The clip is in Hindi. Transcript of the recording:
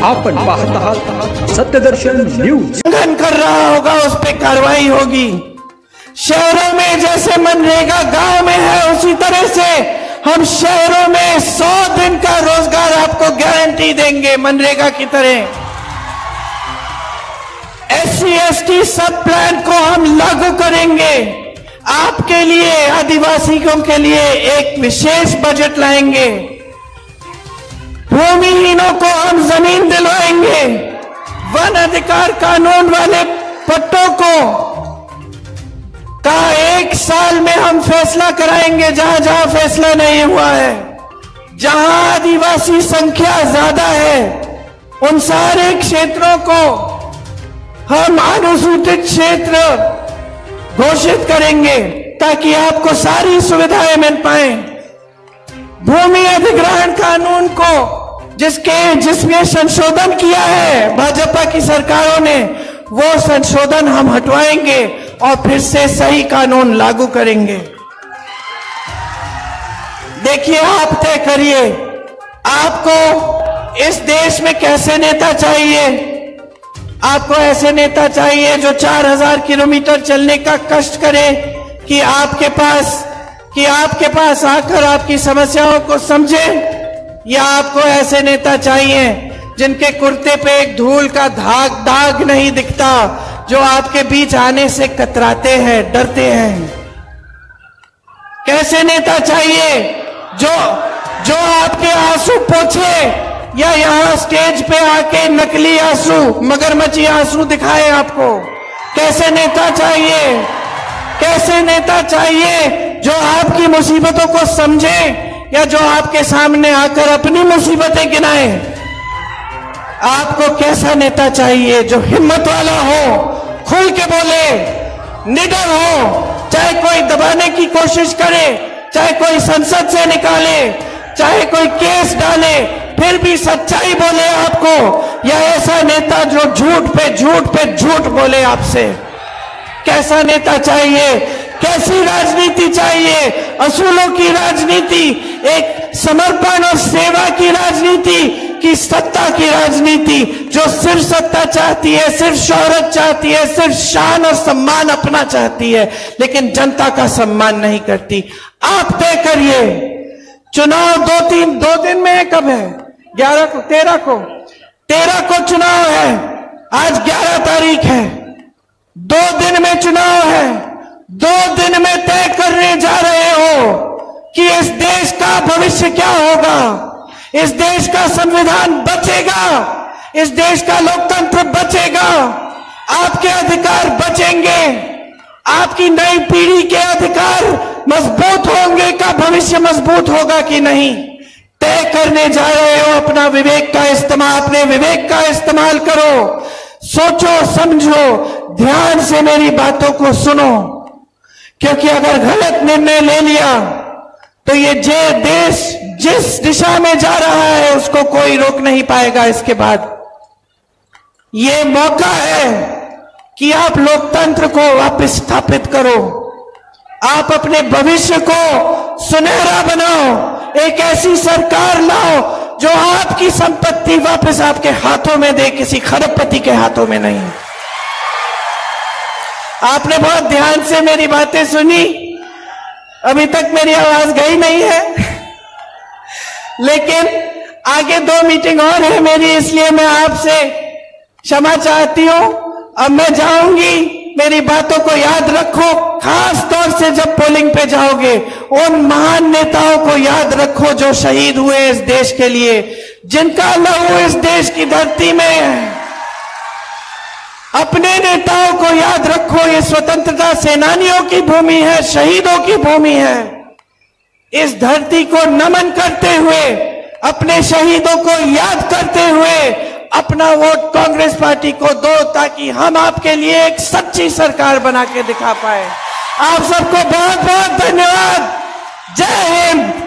आपण पाहत आहात सत्यदर्शन न्यूज। उल्लंघन कर रहा होगा उस पर कार्रवाई होगी। शहरों में जैसे मनरेगा गांव में है, उसी तरह से हम शहरों में 100 दिन का रोजगार आपको गारंटी देंगे मनरेगा की तरह। SC/ST सब प्लान को हम लागू करेंगे। आपके लिए, आदिवासियों के लिए एक विशेष बजट लाएंगे। भूमिहीनों को हम जमीन दिलवाएंगे। वन अधिकार कानून वाले पट्टों को का 1 साल में हम फैसला कराएंगे, जहां जहां फैसला नहीं हुआ है। जहां आदिवासी संख्या ज्यादा है, उन सारे क्षेत्रों को हम अनुसूचित क्षेत्र घोषित करेंगे ताकि आपको सारी सुविधाएं मिल पाए। भूमि अधिग्रहण कानून को जिसमें संशोधन किया है भाजपा की सरकारों ने, वो संशोधन हम हटवाएंगे और फिर से सही कानून लागू करेंगे। देखिए, आप तय करिए आपको इस देश में कैसे नेता चाहिए। आपको ऐसे नेता चाहिए जो 4000 किलोमीटर चलने का कष्ट करे कि आपके पास आकर आपकी समस्याओं को समझे, या आपको ऐसे नेता चाहिए जिनके कुर्ते पे एक धूल का दाग नहीं दिखता, जो आपके बीच आने से कतराते हैं, डरते हैं। कैसे नेता चाहिए जो आपके आंसू पोंछे, या यहां स्टेज पे आके नकली आंसू, मगरमच्छी आंसू दिखाए आपको। कैसे नेता चाहिए? कैसे नेता चाहिए जो आपकी मुसीबतों को समझे, या जो आपके सामने आकर अपनी मुसीबतें गिनाए। आपको कैसा नेता चाहिए? जो हिम्मत वाला हो, खुल के बोले, निडर हो, चाहे कोई दबाने की कोशिश करे, चाहे कोई संसद से निकाले, चाहे कोई केस डाले, फिर भी सच्चाई बोले आपको। या ऐसा नेता जो झूठ पे झूठ बोले आपसे। कैसा नेता चाहिए? कैसी राजनीति चाहिए? असूलों की राजनीति, एक समर्पण और सेवा की राजनीति की सत्ता की राजनीति, जो सिर्फ सत्ता चाहती है, सिर्फ शोहरत चाहती है, सिर्फ शान और सम्मान अपना चाहती है, लेकिन जनता का सम्मान नहीं करती। आप तय करिए। चुनाव 2 दिन में कब है? 13 को चुनाव है। आज 11 तारीख है। 2 दिन में चुनाव है। 2 दिन में तय करने जा रहे हो कि इस देश का भविष्य क्या होगा। इस देश का संविधान बचेगा, इस देश का लोकतंत्र बचेगा, आपके अधिकार बचेंगे, आपकी नई पीढ़ी के अधिकार मजबूत होंगे का भविष्य मजबूत होगा कि नहीं, तय करने जा रहे हो। अपने विवेक का इस्तेमाल करो। सोचो, समझो, ध्यान से मेरी बातों को सुनो, क्योंकि अगर गलत निर्णय ले लिया तो ये देश जिस दिशा में जा रहा है उसको कोई रोक नहीं पाएगा। इसके बाद ये मौका है कि आप लोकतंत्र को वापस स्थापित करो। आप अपने भविष्य को सुनहरा बनाओ। एक ऐसी सरकार लाओ जो आपकी संपत्ति वापस आपके हाथों में दे, किसी खरबपति के हाथों में नहीं। आपने बहुत ध्यान से मेरी बातें सुनी। अभी तक मेरी आवाज गई नहीं है, लेकिन आगे 2 मीटिंग और है मेरी, इसलिए मैं आपसे क्षमा चाहती हूं। अब मैं जाऊंगी। मेरी बातों को याद रखो, खास तौर से जब पोलिंग पे जाओगे। उन महान नेताओं को याद रखो जो शहीद हुए इस देश के लिए, जिनका लहू इस देश की धरती में है। अपने नेताओं को याद रखो। ये स्वतंत्रता सेनानियों की भूमि है, शहीदों की भूमि है। इस धरती को नमन करते हुए, अपने शहीदों को याद करते हुए अपना वोट कांग्रेस पार्टी को दो, ताकि हम आपके लिए एक सच्ची सरकार बना के दिखा पाए। आप सबको बहुत बहुत धन्यवाद। जय हिंद।